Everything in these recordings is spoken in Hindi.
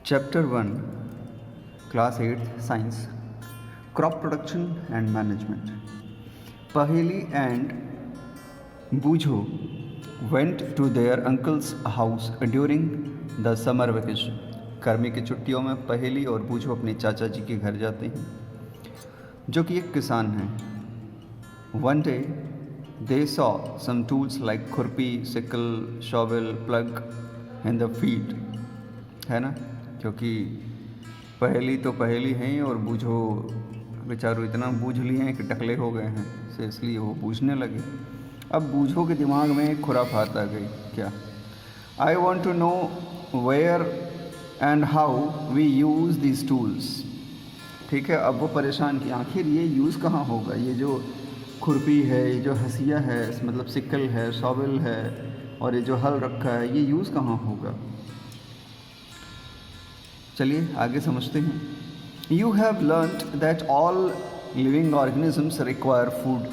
Chapter 1, Class 8 Science, Crop Production and Management. Paheli and Bujo went to their uncle's house during the summer vacation. गर्मी की छुट्टियों में पहेली और बूझो अपने चाचा जी के घर जाते हैं जो कि एक किसान हैं. One day they saw some tools like खुरपी, sickle, shovel, plug in the field. है ना, क्योंकि पहेली तो पहेली हैं और बूझो बेचारो इतना बूझ लिए हैं कि टकले हो गए हैं, से इसलिए वो बूझने लगे. अब बूझो के दिमाग में एक खुराफात आ गई. क्या? I want to know where and how we use this tools. ठीक है, अब वो परेशान कि आखिर ये यूज़ कहाँ होगा. ये जो खुरपी है, ये जो हसिया है, मतलब सिक्कल है, शॉवल है और ये जो हल रखा है, ये यूज़ कहाँ होगा. चलिए आगे समझते हैं. You have learned that all living organisms require food.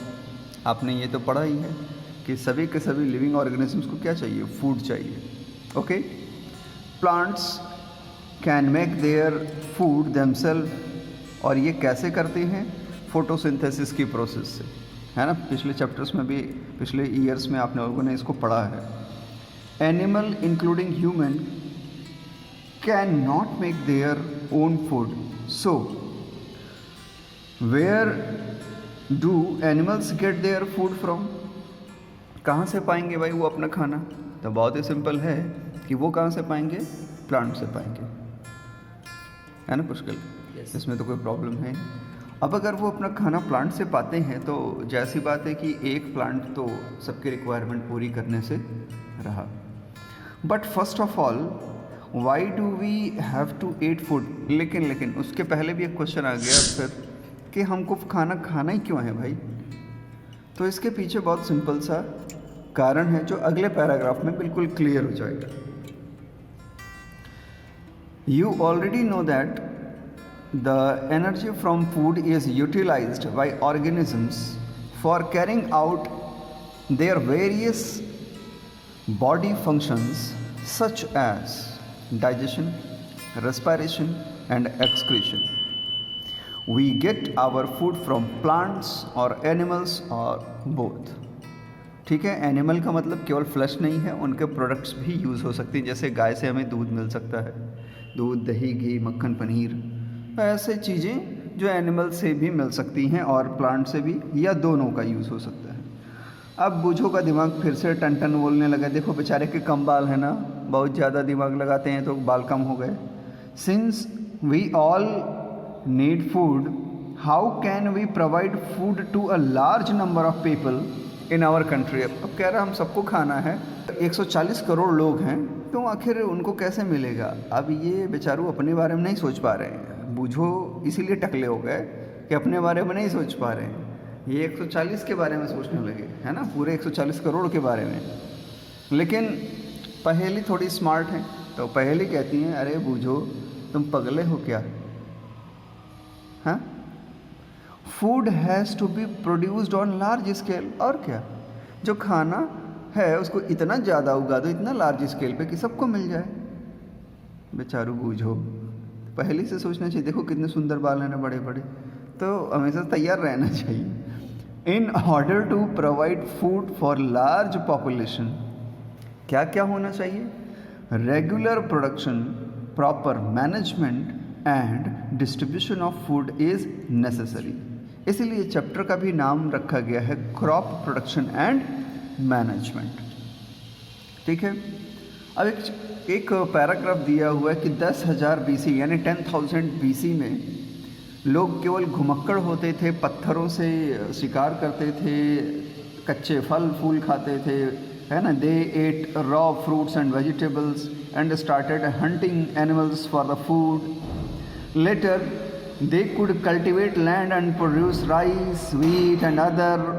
आपने ये तो पढ़ा ही है कि सभी के सभी लिविंग ऑर्गेनिजम्स को क्या चाहिए? फूड चाहिए. Okay. Plants can make their food themself. और ये कैसे करते हैं? फोटोसिंथेसिस की प्रोसेस से, है ना. पिछले चैप्टर्स में भी, पिछले ईयर्स में आप लोगों ने इसको पढ़ा है. Animal including human can not make their own food. So where do animals get their food from. कहाँ से पाएंगे भाई वो अपना खाना? तो बहुत ही सिंपल है कि वो कहाँ से पाएंगे? प्लांट से पाएंगे, है ना पुष्कल. इसमें तो कोई प्रॉब्लम है. अब अगर वो अपना खाना प्लांट से पाते हैं तो जैसी बात है कि एक प्लांट तो सबकी रिक्वायरमेंट पूरी करने से रहा. But first of all why do we have to eat food. लेकिन उसके पहले भी एक क्वेश्चन आ गया फिर कि हमको खाना ही क्यों है भाई. तो इसके पीछे बहुत सिंपल सा कारण है जो अगले पैराग्राफ में बिल्कुल क्लियर हो जाएगा. You already know that the energy from food is utilized by organisms for carrying out their various body functions such as digestion, respiration and excretion. We get our food from plants or animals or both. ठीक है, एनिमल का मतलब केवल फ्लैश नहीं है, उनके प्रोडक्ट्स भी यूज़ हो सकते हैं. जैसे गाय से हमें दूध मिल सकता है, दूध, दही, घी, मक्खन, पनीर, ऐसे चीज़ें जो एनिमल से भी मिल सकती हैं और प्लांट से भी, या दोनों का यूज़ हो सकता है. अब बूझो का दिमाग फिर से टन टन बोलने लगा. देखो बेचारे के कम बाल है ना, बहुत ज़्यादा दिमाग लगाते हैं तो बाल कम हो गए. Since we all need food, how can we provide food to a large number of people in our country. अब कह रहा हम सबको खाना है, 140 करोड़ लोग हैं, तो आखिर उनको कैसे मिलेगा. अब ये बेचारू अपने बारे में नहीं सोच पा रहे हैं. बूझो इसीलिए टकले हो गए कि अपने बारे में नहीं सोच पा रहे हैं. ये 140 के बारे में सोचने लगे, है ना, पूरे 140 करोड़ के बारे में. लेकिन पहेली थोड़ी स्मार्ट है, तो पहेली कहती हैं अरे बूझो तुम पगले हो क्या. हाँ, food has to be produced on large scale. और क्या, जो खाना है उसको इतना ज़्यादा उगा दो, इतना लार्ज स्केल पे कि सबको मिल जाए. बेचारू बूझो पहले से सोचना चाहिए. देखो कितने सुंदर बाल हैं ना, बड़े बड़े. तो हमेशा तैयार रहना चाहिए. In order to provide food for large population क्या क्या होना चाहिए? Regular production, proper management and distribution of food is necessary. इसीलिए चैप्टर का भी नाम रखा गया है क्रॉप प्रोडक्शन एंड मैनेजमेंट. ठीक है. अब एक पैराग्राफ दिया हुआ है कि 10,000 BC यानी 10,000 BC में लोग केवल घुमक्कड़ होते थे, पत्थरों से शिकार करते थे, कच्चे फल फूल खाते थे, है ना. They ate raw fruits and vegetables and started hunting animals for the food. Later they could cultivate land and produce rice, wheat and other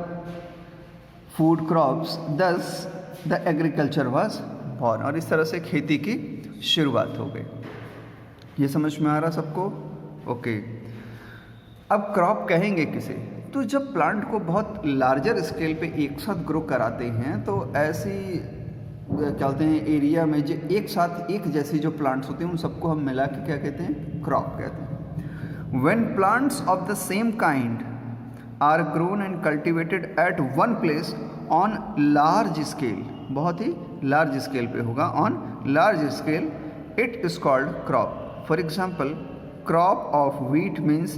food crops. Thus the agriculture was born. और इस तरह से खेती की शुरुआत हो गई. ये समझ में आ रहा सबको? ओके. अब क्रॉप कहेंगे किसे? तो जब प्लांट को बहुत लार्जर स्केल पे एक साथ ग्रो कराते हैं तो ऐसी क्या कहते हैं एरिया में जो एक साथ एक जैसी जो प्लांट्स होते हैं उन सबको हम मिला के क्या कहते हैं, क्रॉप कहते हैं। When plants of the same kind are grown and cultivated at one place on large scale, बहुत ही लार्ज स्केल पे होगा, on large scale, it is called crop. For example crop of wheat means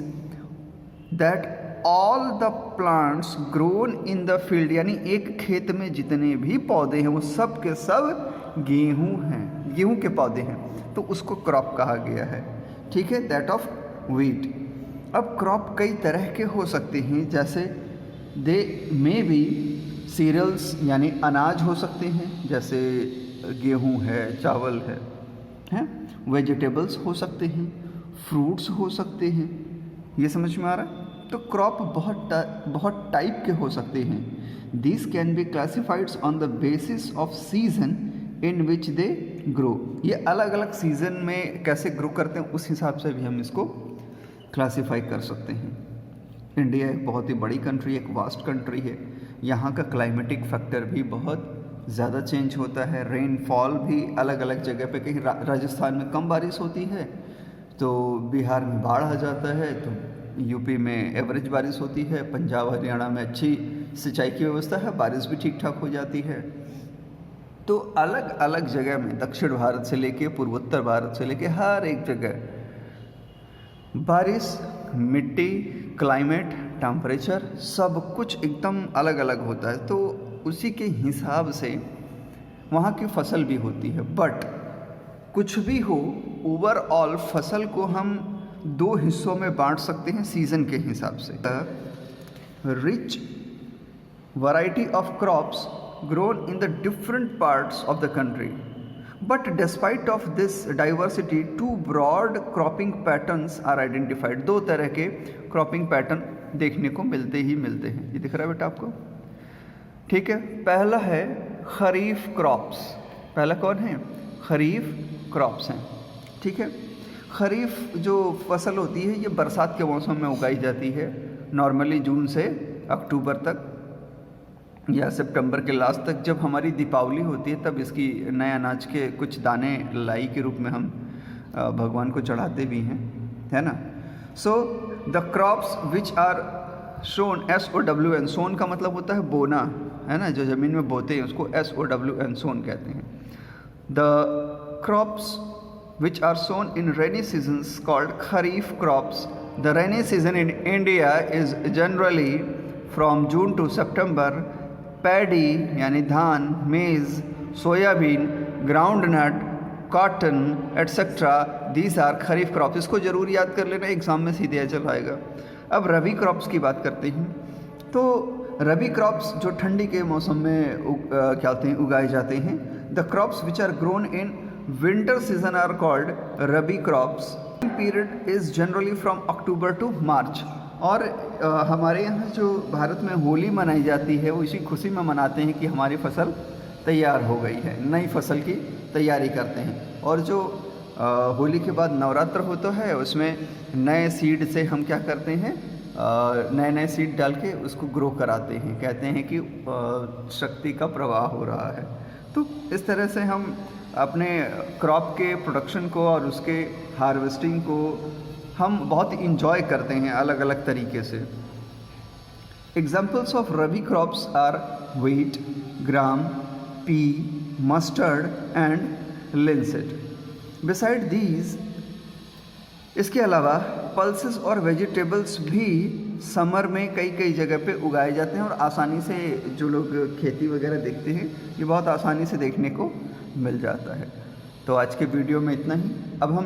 that all the plants grown in the field, यानी एक खेत में जितने भी पौधे हैं वो सब के सब गेहूँ हैं, गेहूँ के पौधे हैं, तो उसको क्रॉप कहा गया है। ठीक है, दैट ऑफ व्हीट। अब क्रॉप कई तरह के हो सकते हैं, जैसे दे मे बी सीरियल्स यानी अनाज हो सकते हैं, जैसे गेहूँ है, चावल है, वेजिटेबल्स हो सकते हैं, फ्रूट्स हो सकते हैं। ये समझ में आ रहा है? तो क्रॉप बहुत टाइप के हो सकते हैं। This can be classified on the basis off season in which they grow. ये अलग अलग सीजन में कैसे ग्रो करते हैं उस हिसाब से भी हम इसको क्लासीफाई कर सकते हैं। इंडिया एक बहुत ही बड़ी कंट्री, एक वास्ट कंट्री है। यहाँ का क्लाइमेटिक फैक्टर भी बहुत ज़्यादा चेंज होता है। रेनफॉल भी अलग अलग जगह पे, कहीं राजस्थान में कम बारिश होती है तो बिहार में बाढ़ आ जाता है, तो यूपी में एवरेज बारिश होती है, पंजाब हरियाणा में अच्छी सिंचाई की व्यवस्था है, बारिश भी ठीक ठाक हो जाती है। तो अलग अलग जगह में, दक्षिण भारत से लेके पूर्वोत्तर भारत से लेके हर एक जगह बारिश, मिट्टी, क्लाइमेट, टेम्परेचर सब कुछ एकदम अलग अलग होता है। तो उसी के हिसाब से वहाँ की फसल भी होती है। बट कुछ भी हो, ओवरऑल फसल को हम दो हिस्सों में बांट सकते हैं सीजन के हिसाब से। Rich variety of crops grown in the different parts of the country, but despite of this diversity two broad cropping patterns are identified. दो तरह के क्रॉपिंग पैटर्न देखने को मिलते ही मिलते हैं। ये दिख रहा है बेटा आपको? ठीक है, पहला है खरीफ क्रॉप्स। पहला कौन है? खरीफ क्रॉप्स हैं। ठीक है, खरीफ जो फसल होती है ये बरसात के मौसम में उगाई जाती है, नॉर्मली जून से अक्टूबर तक या सितंबर के लास्ट तक। जब हमारी दीपावली होती है तब इसकी नए अनाज के कुछ दाने लाई के रूप में हम भगवान को चढ़ाते भी हैं, है ना। So the crops which are sown, SOWN, sown का मतलब होता है बोना, है ना, जो ज़मीन में बोते हैं उसको SOWN सोन कहते हैं। The crops which are sown in rainy seasons called kharif crops. The rainy season in India is generally from June to September. Paddy यानी धान, maize, soybean, groundnut, cotton, etc. These are kharif crops. इसको ज़रूर याद कर लेना, एग्जाम में सीधे चल आएगा। अब रबी क्रॉप्स की बात करते हैं। तो रबी क्रॉप्स जो ठंडी के मौसम में क्या होते हैं, उगाए जाते हैं। The crops which are grown in winter season are called rabi crops. Period is generally from October to March. और हमारे यहाँ जो भारत में होली मनाई जाती है वो इसी खुशी में मनाते हैं कि हमारी फसल तैयार हो गई है, नई फसल की तैयारी करते हैं। और जो होली के बाद नवरात्र होता है उसमें नए सीड से हम क्या करते हैं, नए नए सीड डाल के उसको ग्रो कराते हैं, कहते हैं कि शक्ति का प्रवाह हो रहा है। तो इस तरह से हम अपने क्रॉप के प्रोडक्शन को और उसके हार्वेस्टिंग को हम बहुत इंजॉय करते हैं अलग अलग तरीके से। Examples of rabi crops are wheat, gram, pea, mustard and linseed. Beside these, इसके अलावा पल्सेस और वेजिटेबल्स भी समर में कई कई जगह पे उगाए जाते हैं और आसानी से जो लोग खेती वगैरह देखते हैं ये बहुत आसानी से देखने को मिल जाता है। तो आज के वीडियो में इतना ही। अब हम